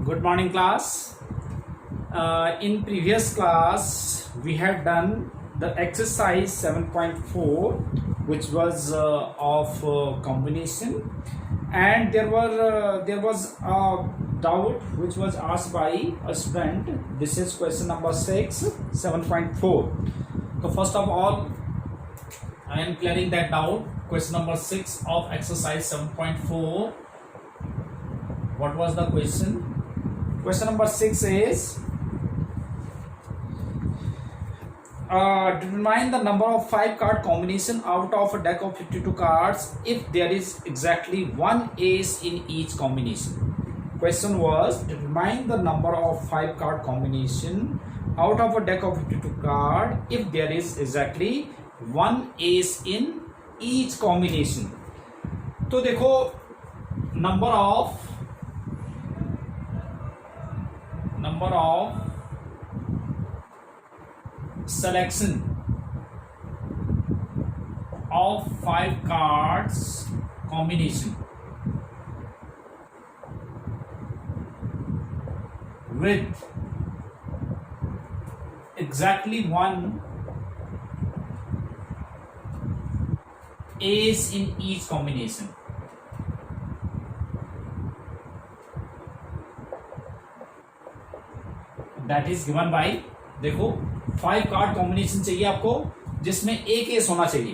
Good morning, class. In previous class, we had done the exercise 7.4, which was of combination, and there was a doubt which was asked by a student. This is question number 6, 7.4. So first of all, I am clearing that doubt. Question number 6 of exercise 7.4. What was the question? Question number 6 is determine the number of 5 card combination out of a deck of 52 cards if there is exactly one ace in each combination. Question was determine the number of 5 card combination out of a deck of 52 card if there is exactly one ace in each combination. तो देखो number of selection of 5 cards combination with exactly one ace in each combination. That is given by, देखो 5 card combination चाहिए आपको जिसमें एक S होना चाहिए.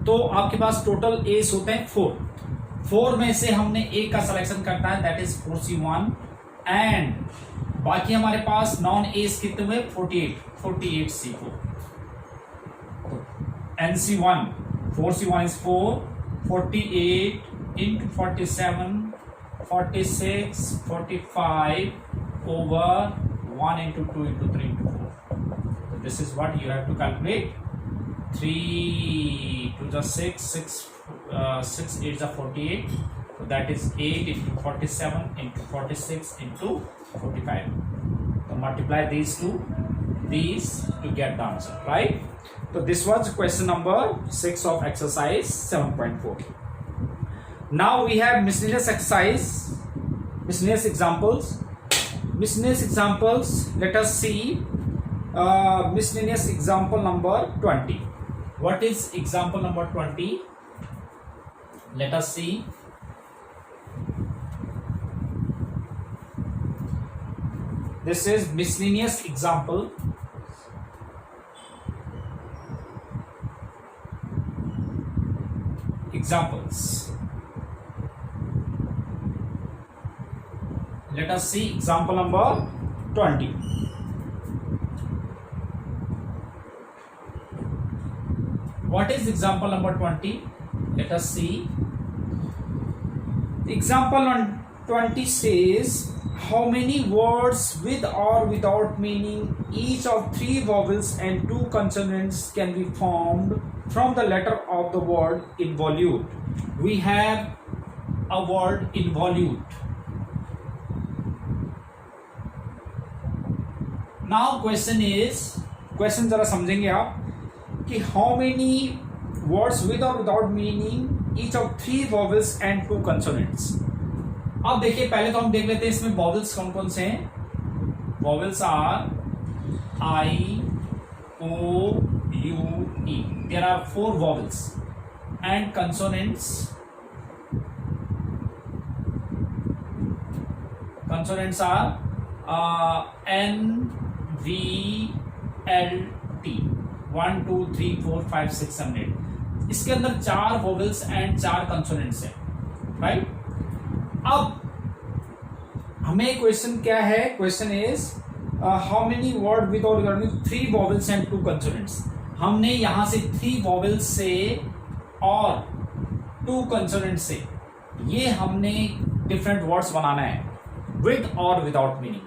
तो आपके पास टोटल एस होते हैं 4 में से हमने एक का सिलेक्शन करना है, दैट इज 4C1, एंड बाकी हमारे पास नॉन एस कितने हुए 48C4. NC1 4C1 is 4, 48 into 47, 46, 45 over 1 into 2 into 3 into 4. So this is what you have to calculate. 3 to the 6, 6 8 the 48. So that is 8 into 47 into 46 into 45. So multiply these to get the answer, right? So this was question number 6 of exercise 7.4. Now we have miscellaneous exercise, miscellaneous examples. Miscellaneous examples, let us see miscellaneous example number 20. What is example number 20? Let us see. This is miscellaneous examples. Let us see example number 20. What is example number 20? Let us see. Example 20 says how many words with or without meaning each of 3 vowels and 2 consonants can be formed from the letter of the word involute. We have a word involute. Now question जरा समझेंगे आप कि how many words with or without meaning each of 3 vowels and 2 consonants. अब देखिए पहले तो हम देख लेते हैं इसमें vowels कौन कौन से हैं. Vowels are I, O, U, E. There are 4 vowels and consonants are N, V, L, T. 1, 2, 3, 4, 5, 6, 7, 8. इसके अंदर 4 वोवेल्स एंड 4 कंसोनेंट्स हैं, राइट. अब हमें क्वेश्चन क्या है? Question is how many word with और 3 वोवेल्स एंड 2 कंसोनेंट्स. हमने यहां से 3 वोवेल्स से और 2 कंसोनेंट से ये हमने डिफरेंट वर्ड्स बनाना है विद और विदाउट मीनिंग.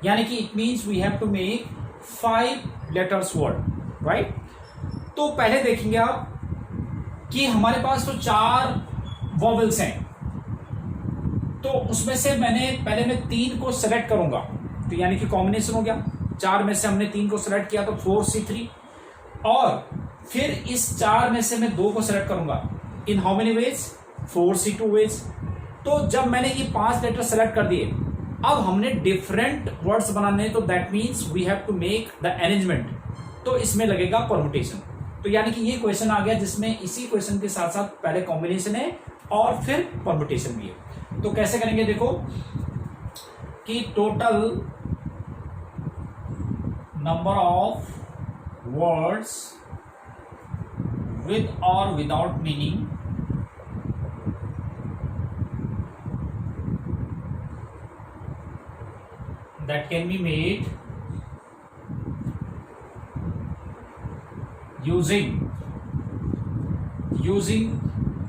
यानी कि it means we have to make 5 letters word, right. तो पहले देखेंगे आप कि हमारे पास तो 4 वॉवेल्स हैं, तो उसमें से पहले मैं 3 को सेलेक्ट करूंगा, तो यानी कि कॉम्बिनेशन हो गया. 4 में से हमने 3 को सेलेक्ट किया तो 4C3, और फिर इस 4 में से मैं 2 को सेलेक्ट करूंगा. In how many ways? 4C2 ways. तो जब मैंने ये 5 लेटर सेलेक्ट कर दिए अब हमने डिफरेंट वर्ड्स बनाने, तो that means we have to make the arrangement, तो इसमें लगेगा परमुटेशन। तो यानी कि ये क्वेश्चन आ गया जिसमें इसी क्वेश्चन के साथ साथ पहले कॉम्बिनेशन है और फिर परमुटेशन भी है। तो कैसे करेंगे, देखो कि total number of words with or without meaning that can be made using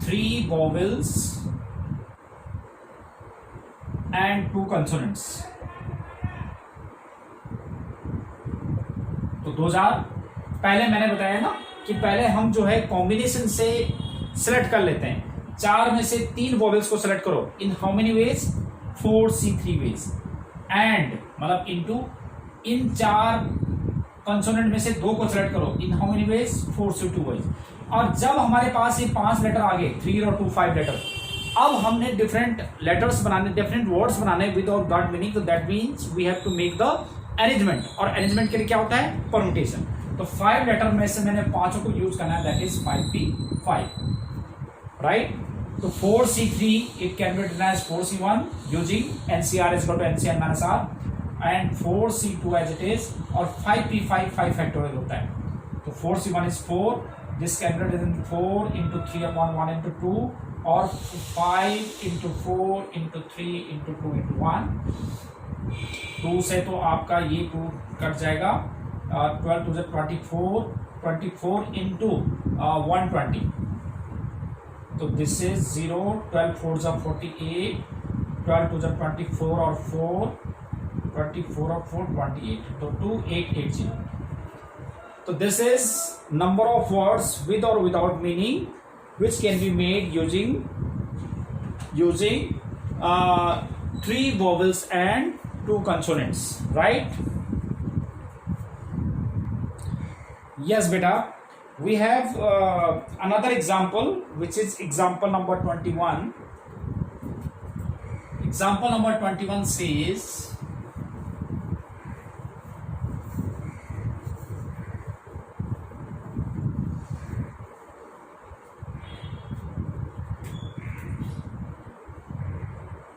3 vowels and 2 consonants। तो 2000 पहले मैंने बताया ना कि पहले हम जो है कॉम्बिनेशन से सिलेक्ट कर लेते हैं, 4 में से 3 वॉवेल्स को सिलेक्ट करो, in how many ways, 4C3 ways, and मतलब इनटू इन 4 कंसोनेंट में से 2 को सिलेक्ट करो, in how many ways, 4C2 ways. और जब हमारे पास ये 5 लेटर आ गए, 3 और 2 5 लेटर, अब हमने डिफरेंट लेटर्स बनाने, डिफरेंट वर्ड्स बनाने विद और विदाउट मीनिंग, तो that means we have to make the arrangement, और अरेंजमेंट के लिए क्या होता है, परमुटेशन। तो 5 लेटर में से मैंने 5 को यूज करना है, दैट इज 5P5, राइट। तो 4C3 it can be written as 4C1 using NCR is equal to NCR minus R, and 4C2 as it is, और 5P5 5 फैक्टोरियल होता है। तो 4C1 is 4, this can be written 4 into 3 upon 1 into 2, और 5 into 4 into 3 into 2 into 1। 2 से तो आपका ये 2 cut जाएगा, 12 to the 24 into 120, तो दिस इज 0, 12 4 जा 48, 12 to the 24 और 4, 24 और 4 28, तो 2880। तो this is number of words with और without meaning which can be made using 3 vowels and 2 consonants, right? Yes beta, we have another example which is example number 21. Example number 21 says,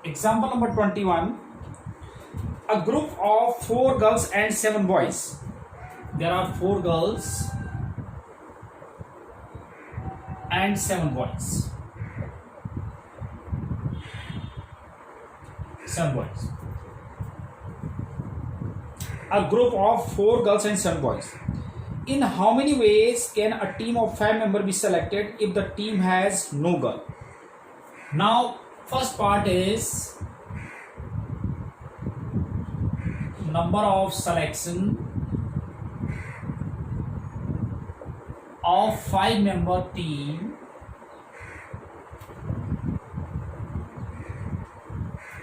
example number 21, a group of 4 girls and 7 boys. There are 4 girls and 7 boys. 7 boys. A group of 4 girls and 7 boys. In how many ways can a team of 5 members be selected if the team has no girl? Now, first part is number of selection of 5-member team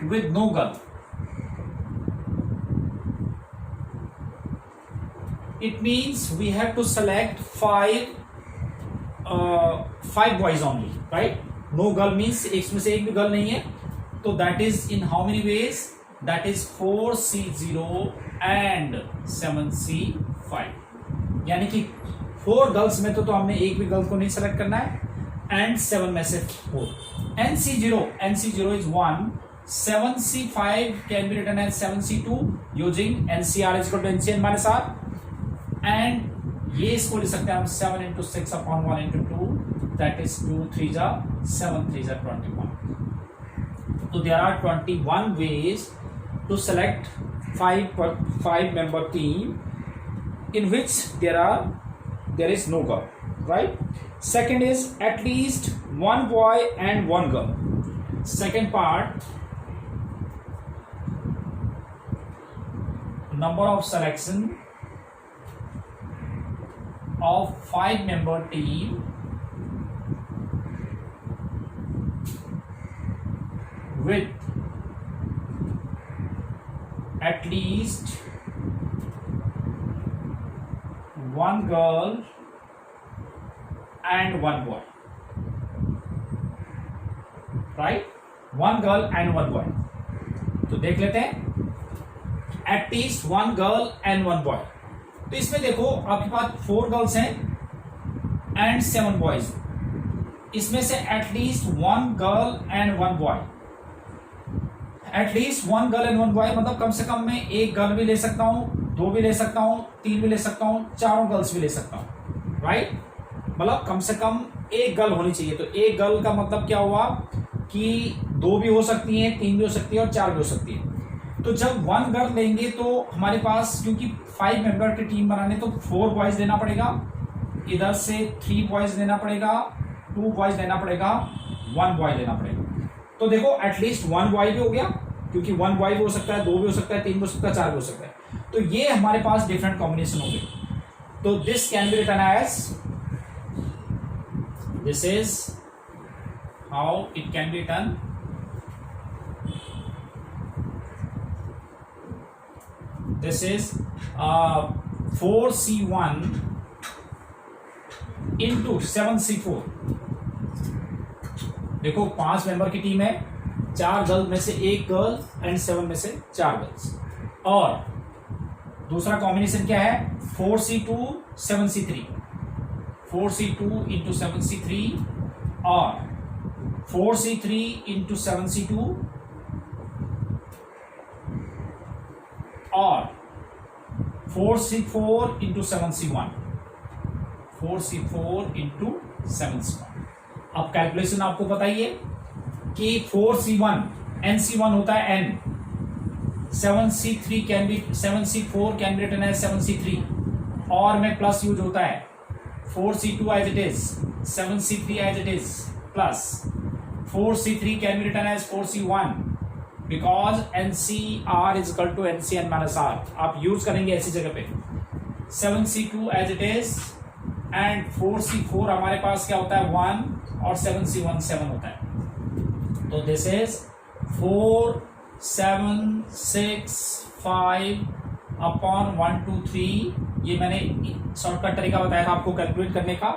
with no girl. It means we have to select 5 boys only, right? No girl means इसमें से एक भी girl नहीं है, तो that is in how many ways? That is 4C0 and 7C5, यानी कि 4 girls में तो हमने एक भी गर्ल को नहीं सेलेक्ट करना है, एंड 7 में से 4। NC0 is 1, 7C5 can be written as 7C2 using NCR is equal to NCN minus R, and ये इसको लिख सकते हैं हम 7 into 6 upon 1 into 2, that is 2 3 जा 7 3 जा 21. So there are 21 ways to select 5-member team in which there is no girl, right? Second is at least 1 boy and 1 girl. Second part, number of selection of 5-member team with at least 1 girl and 1 boy, right? 1 girl and 1 boy. तो देख लेते हैं, at least 1 girl and 1 boy. तो इसमें देखो आपके पास 4 girls हैं and 7 boys. इसमें से at least 1 girl and 1 boy, at least 1 girl and 1 boy मतलब कम से कम मैं 1 गर्ल भी ले सकता हूं, 2 भी ले सकता हूं, 3 भी ले सकता हूं, 4 गर्ल्स भी ले सकता हूं, राइट। मतलब कम से कम 1 गर्ल होनी चाहिए। तो 1 गर्ल का मतलब क्या हुआ कि 2 भी हो सकती हैं, 3 भी हो सकती है और 4 भी हो सकती है। तो जब 1 गर्ल लेंगे तो हमारे पास, क्योंकि 5 मेंबर की टीम बनाने, तो 4 बॉयज लेना पड़ेगा, इधर से 3 बॉयज लेना पड़ेगा, 2 बॉयज लेना पड़ेगा, 1 बॉय लेना पड़ेगा। तो देखो एटलीस्ट 1 बॉय भी हो गया, क्योंकि 1 बॉय भी हो सकता है, 2 भी हो सकता है, 3 भी हो सकता है, 4 भी हो सकता है। तो ये हमारे पास डिफरेंट कॉम्बिनेशन हो गए। तो this can be written as, this is how it can be written. This is 4C1 into 7C4। देखो 5 मेंबर की टीम है, 4 गर्ल में से 1 गर्ल एंड 7 में से 4 गर्ल्स। और दूसरा कॉम्बिनेशन क्या है, 4C2 7C3, 4C2 into 7C3 और 4C3 इंटू 7C2 और 4C4 into 7C1, 4C4 into 7C1। अब कैलकुलेशन आपको पता ही है कि 4C1 NC1 होता है n, 7C3 can be 7C4 can be written as 7C3 और में प्लस यूज होता है 4C2 as it is, 7C3 as it is plus 4C3 can be written as 4C1 because NCR is equal to NCN minus R। आप use करेंगे ऐसी जगह पे 7C2 as it is and 4C4 हमारे पास क्या होता है 1 और 7C1 7 होता है। तो दिस इज 4 7 6 5 अपॉन 1 2 3। ये मैंने शॉर्टकट तरीका बताया था आपको कैलकुलेट करने का।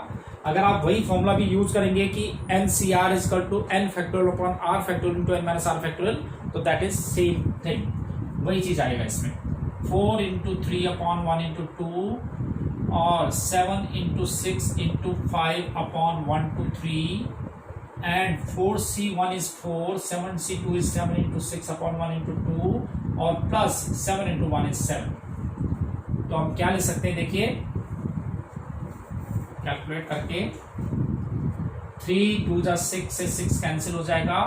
अगर आप वही फॉर्मूला भी यूज करेंगे कि NCR is equal to N factorial upon R factorial into N minus R factorial, तो दैट इज सेम थिंग, वही चीज आएगा इसमें। 4 इंटू 3 अपॉन 1 इंटू 2 और 7 into 6 into 5 upon 1 2 3 and 4C1 is 4, 7C2 is 7 into 6 upon 1 into 2 और plus 7 into 1 is 7। तो हम क्या ले सकते हैं, देखिए कैलकुलेट करके 3 2 जा 6 से 6 कैंसिल हो जाएगा,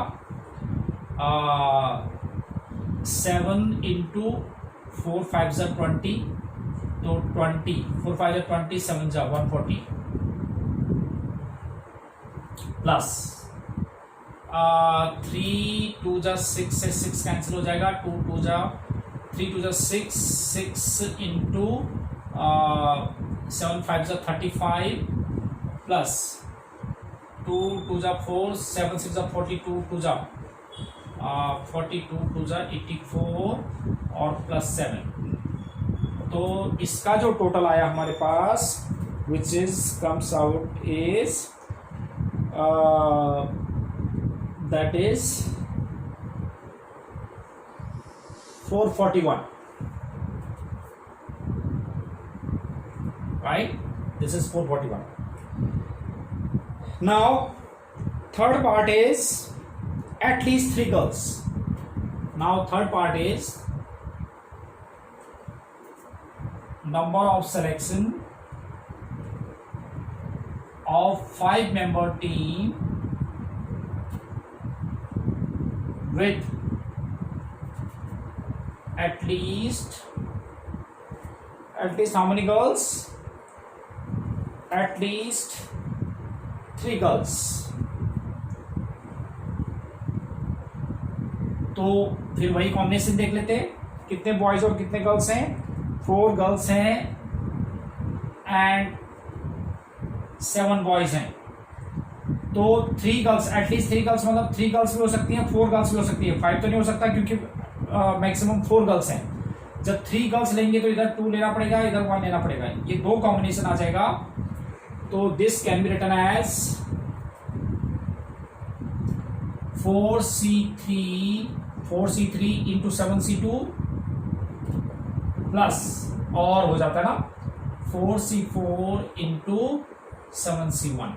7 इंटू 4 5 जा 20, तो 20 4 5 जा 20, 7 जा 140 प्लस 3 2 जा 6 से 6 कैंसिल हो जाएगा, 2 2 जा 3 2 जा 6 6 इंटू 7 5 जा 35 प्लस 2 2 जा 4 7 6 जा 42 2 जा 42 2 जा 84 और प्लस 7। तो इसका जो टोटल आया हमारे पास which is comes out is that is 441, right? This is 441. Now third part is at least 3 girls. Now third part is number of selection of 5-member team with at least how many girls? At least 3 girls. तो फिर वही combination देख लेते हैं, कितने boys और कितने girls हैं। 4 गर्ल्स हैं एंड 7 बॉयज हैं। तो 3 गर्ल्स, एटलीस्ट 3 गर्ल्स मतलब 3 गर्ल्स भी हो सकती हैं, 4 गर्ल्स भी हो सकती है। 5 तो नहीं हो सकता क्योंकि मैक्सिमम 4 गर्ल्स हैं। जब 3 गर्ल्स लेंगे तो इधर 2 लेना पड़ेगा, इधर 1 लेना पड़ेगा, ये 2 कॉम्बिनेशन आ जाएगा। तो this can be written as 4C3 4c3 into 7c2 plus और हो जाता है ना 4c4 into 7c1.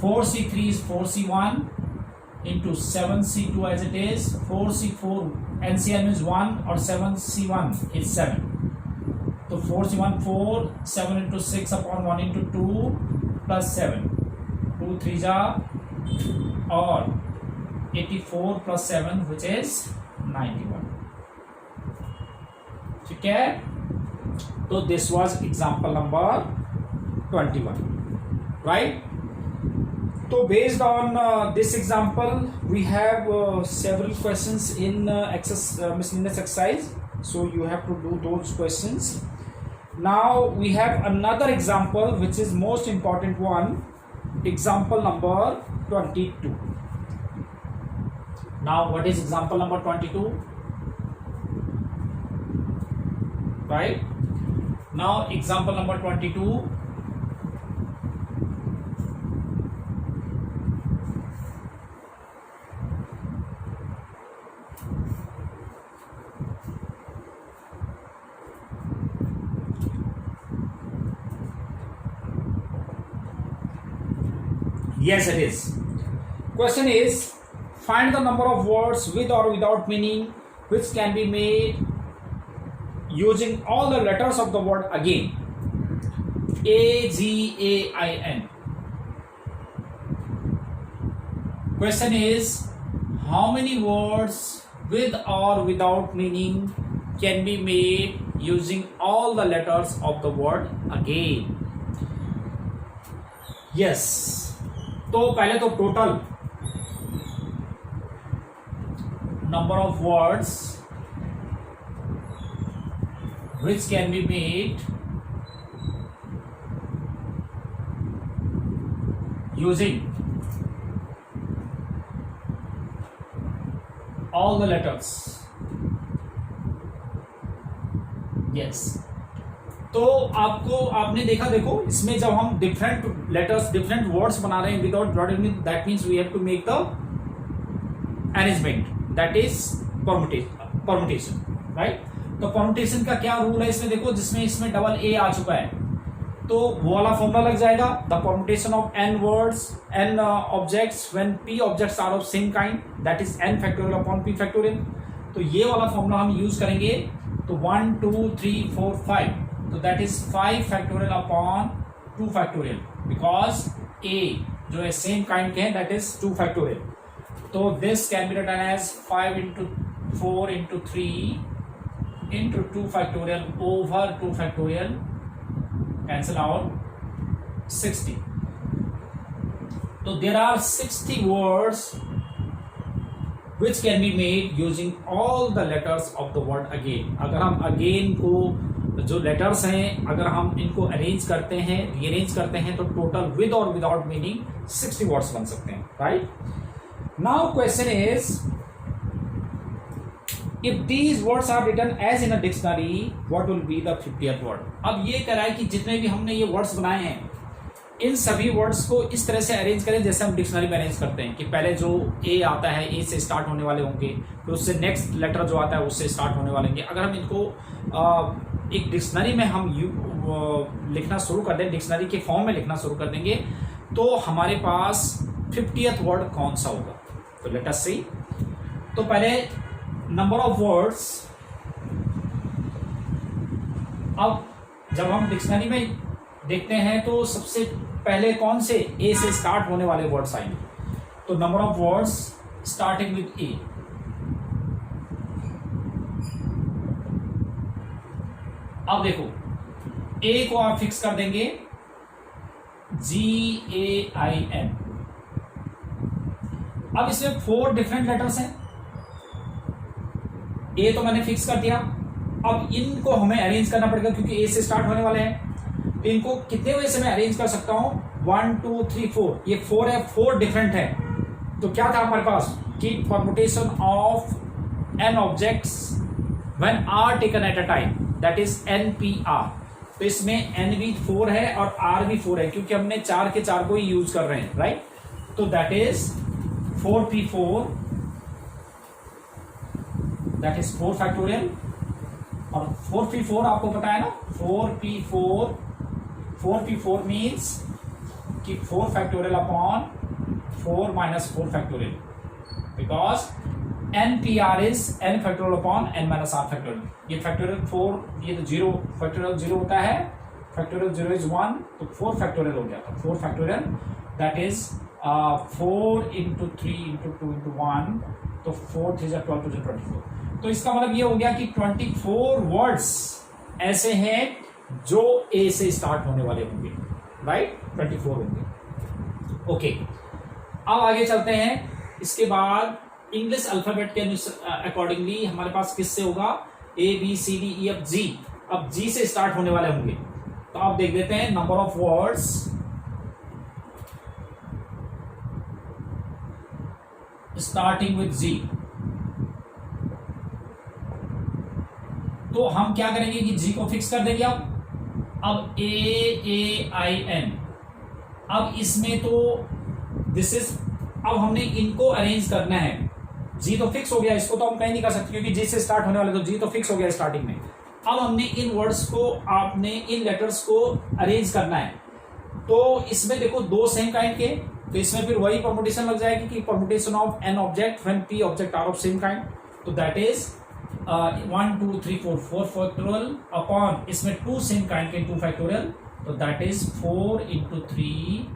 4c3 is 4c1 into 7c2 as it is. 4c4 NCN is 1 और 7c1 is 7. तो 4c1 4, 7 into 6 upon 1 into 2 plus 7. 2 3 जा और 84 plus 7 which is 91. ठीक है, तो this was example number 21, right? So based on this example, we have several questions in miscellaneous exercise. So you have to do those questions. Now we have another example which is most important one. Example number 22. Now what is example number 22? Right? Now example number 22. Yes, it is. Question is, find the number of words with or without meaning which can be made using all the letters of the word again. AGAIN. Question is, how many words with or without meaning can be made using all the letters of the word again? Yes. तो पहले तो total number of words which can be made using all the letters. Yes. तो आपने देखा, देखो इसमें जब हम डिफरेंट लेटर्स डिफरेंट वर्ड्स बना रहे हैं without broader mean, that means we have to make the arrangement, that is permutation, right? तो परमुटेशन का क्या रूल है इसमें देखो, जिसमें इसमें डबल ए आ चुका है तो वो वाला फॉर्मूला लग जाएगा, the permutation of n words n objects when p objects are of same kind, that is n factorial upon p factorial. तो ये वाला फॉर्मूला हम यूज करेंगे. तो 1 2 3 4 5, तो that is 5 factorial upon 2 factorial, because a जो है सेम काइंड के हैं, दैट इज 2 फैक्टोरियल. तो this can be written as 5 into 4 into 3 into 2 factorial over 2 factorial, cancel out 60. So there are 60 words which can be made using all the letters of the word again. अगर हम again को जो letters हैं अगर हम इनको arrange करते हैं, rearrange करते हैं, तो total with or without meaning 60 words बन सकते हैं, right? Now question is, if these words are written as in a dictionary, what will be the 50th word? अब ये कह रहा है कि जितने भी हमने ये वर्ड्स बनाए हैं इन सभी वर्ड्स को इस तरह से अरेंज करें जैसे हम डिक्शनरी में अरेंज करते हैं, कि पहले जो ए आता है ए से स्टार्ट होने वाले होंगे, फिर उससे नेक्स्ट लेटर जो आता है उससे स्टार्ट होने वाले होंगे. अगर हम इनको एक डिक्शनरी में हम लिखना शुरू कर दें, डिक्शनरी के फॉर्म में लिखना शुरू कर देंगे, तो हमारे पास 50th वर्ड कौन सा होगा? तो लेट अस सी. तो पहले नंबर ऑफ वर्ड्स, अब जब हम डिक्शनरी में देखते हैं तो सबसे पहले कौन से ए से स्टार्ट होने वाले वर्ड्स आएंगे? तो number of words starting with a. अब देखो ए को आप फिक्स कर देंगे GAIN. अब इसमें 4 डिफरेंट लेटर्स हैं. ए तो मैंने फिक्स कर दिया. अब इनको हमें अरेंज करना पड़ेगा क्योंकि ए से स्टार्ट होने वाले हैं. तो इनको कितने वे से मैं अरेंज कर सकता हूं? 1 2 3 4. ये 4 है, 4 डिफरेंट है. तो क्या था हमारे पास कि permutation of n objects when r taken at a time, that is NPR. तो इसमें n भी 4 है और r भी 4 है क्योंकि हमने 4 के 4 को ही यूज कर रहे हैं, राइट? तो that is 4p4 that is 4 factorial, और 4p4 आपको पता है ना, 4p4 मीन्स कि 4 factorial upon 4 minus 4 factorial, because NPR is n factorial upon n minus r factorial. ये फैक्टोरियल 4, ये तो 0 फैक्टोरियल 0 होता है, फैक्टोरियल 0 इज 1, तो 4 फैक्टोरियल हो गया, तो 4 factorial that is 4 into 3 into 2 into 1, तो 4 3 12 2 24। तो इसका मतलब ये हो गया कि 24 वर्ड्स ऐसे हैं जो ए से स्टार्ट होने वाले होंगे, राइट, 24 होंगे। ओके, अब आगे चलते हैं। इसके बाद इंग्लिश अल्फाबेट के अकॉर्डिंगली हमारे पास किससे होगा, ABCDEFG। अब जी से स्टार्ट होने वाले होंगे, तो आप देख लेते हैं number of words starting with G. तो हम क्या करेंगे कि जी को फिक्स कर देंगे। अब AAIN, अब इसमें तो दिस इज, अब हमने इनको अरेंज करना है। जी तो फिक्स हो गया, इसको तो हम कहीं नहीं कर सकते क्योंकि जी से स्टार्ट होने वाले, तो जी तो फिक्स हो गया स्टार्टिंग में। अब हमने इन वर्ड्स को, आपने इन लेटर्स को अरेंज करना है। तो इसमें देखो 2 सेम काइंड के, तो इसमें फिर वही परमुटेशन लग जाएगी कि permutation of n object when p object are of same kind, तो दैट इज 1 2 3 4 फैक्टोरियल अपॉन इसमें 2 सेम काइंड के 2 फैक्टोरियल, तो that is 4 into 3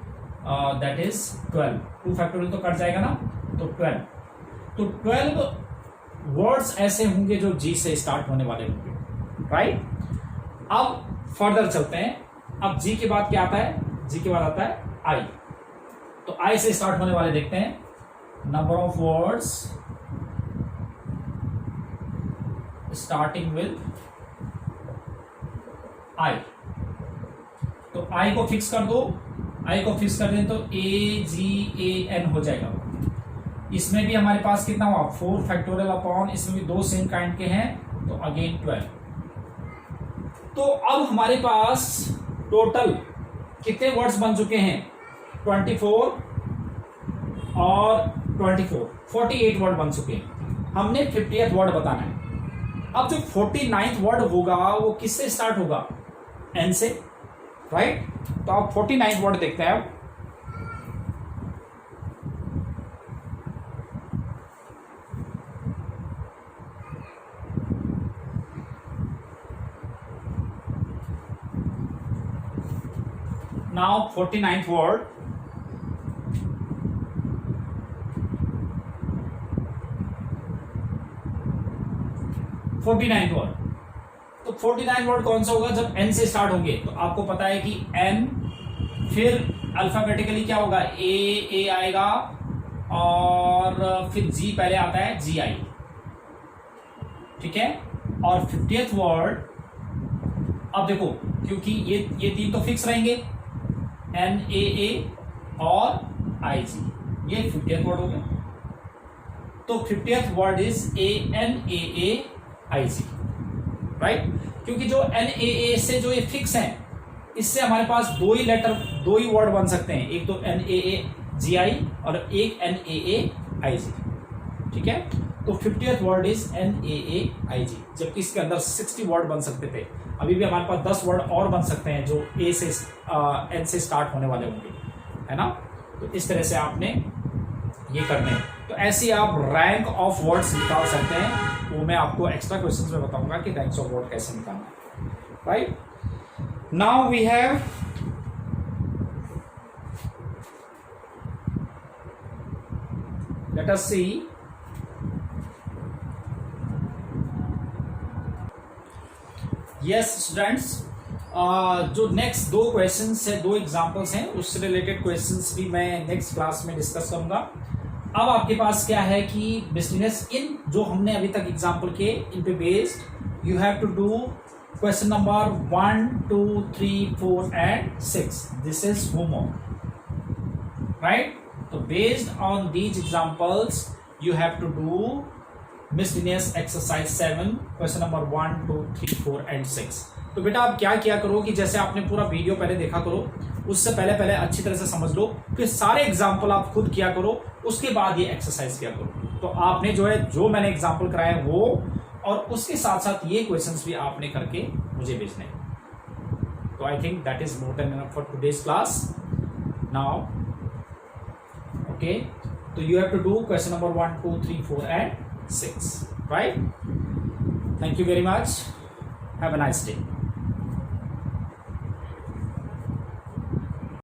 that is 12। 2 factorial तो कट जाएगा ना, तो 12। तो 12 वर्ड्स ऐसे होंगे जो जी से स्टार्ट होने वाले होंगे, राइट। अब फर्दर चलते हैं। अब जी के बाद क्या आता है, जी के बाद आता है आई। तो आई से स्टार्ट होने वाले देखते हैं, number of words starting with I. तो आई को फिक्स कर दो, आई को फिक्स कर दें तो AGAN हो जाएगा। इसमें भी हमारे पास कितना हुआ, 4 फैक्टोरियल अपॉन, इसमें भी 2 सेम काइंड के हैं, तो अगेन 12। तो अब हमारे पास टोटल कितने वर्ड्स बन चुके हैं, 24 और 24, 48 वर्ड बन चुके हैं। हमने 50th वर्ड बताना है। अब जो 49th वर्ड होगा वो किससे स्टार्ट होगा, एन से, राइट। तो आप 49th वर्ड देखते हैं। अब now 49th word, तो 49 वर्ड कौन सा होगा, जब एन से स्टार्ट होंगे। तो आपको पता है कि एन, फिर अल्फाबेटिकली क्या होगा, ए आएगा, और फिर जी पहले आता है, GI, ठीक है। और 50th वर्ड, अब देखो क्योंकि ये 3 तो फिक्स रहेंगे, NAA और IG, ये 50th वर्ड हो गया। तो 50th word is ANAAIG, right. क्योंकि जो NAA से जो ये फिक्स है, इससे हमारे पास 2 ही लेटर, 2 ही वर्ड बन सकते हैं, एक तो NAAGI और एक NAAIG, ठीक है। तो 50th वर्ड इज NAAIG, जबकि इसके अंदर 60 वर्ड बन सकते थे। अभी भी हमारे पास 10 वर्ड और बन सकते हैं जो A से N से स्टार्ट होने वाले होंगे, है ना। तो इस तरह से आपने ये करने हैं। तो ऐसे आप रैंक ऑफ वर्ड्स निकाल सकते हैं, वो मैं आपको एक्स्ट्रा क्वेश्चंस में बताऊंगा कि रैंक्स ऑफ वर्ड कैसे निकालना है, right. Now we have let us see yes students, जो नेक्स्ट 2 क्वेश्चंस है, 2 एग्जांपल्स हैं, उससे रिलेटेड क्वेश्चंस भी मैं नेक्स्ट क्लास में डिस्कस करूंगा। अब आपके पास क्या है कि मिसलिनियस, इन जो हमने अभी तक एग्जांपल के, इन पे based you have to do question number 1 2 3 4 and 6। This is homework, right. तो based on these examples you have to do miscellaneous exercise 7 question number 1 2 3 4 and 6। तो बेटा आप क्या किया करो कि जैसे आपने पूरा वीडियो पहले देखा करो, उससे पहले अच्छी तरह से समझ लो, फिर सारे एग्जाम्पल आप खुद किया करो, उसके बाद ये एक्सरसाइज किया करो। तो आपने जो है, जो मैंने एग्जाम्पल कराया वो और उसके साथ साथ ये क्वेश्चंस भी आपने करके मुझे भेजने हैं। तो I think that is more than enough for today's class now. Okay, तो you have to do question number 1, 2, 3, 4 and 6, right? Thank you very much. Have a nice day.